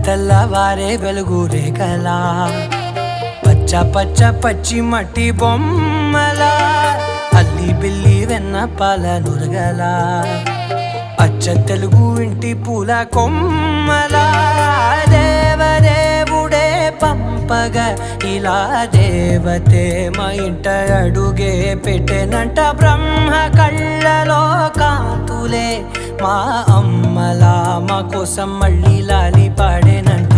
తెల్లవారే వెలుగు రేఖలా పచ్చ పచ్చ పచ్చి మట్టి బొమ్మలా అల్లి బిల్లి వెన్న పాల నురగలా అచ్చ తెలుగు ఇంటి పూల కొమ్మలా దేవదేవుడే పంపగా ఇలా దేవతే మా ఇంట అడుగే పెట్టెనంట బ్రహ్మ కళ్ళలో కాంతులే మా అమ్మలా మా కోసం మళ్ళీ లాలి పాడేనంట.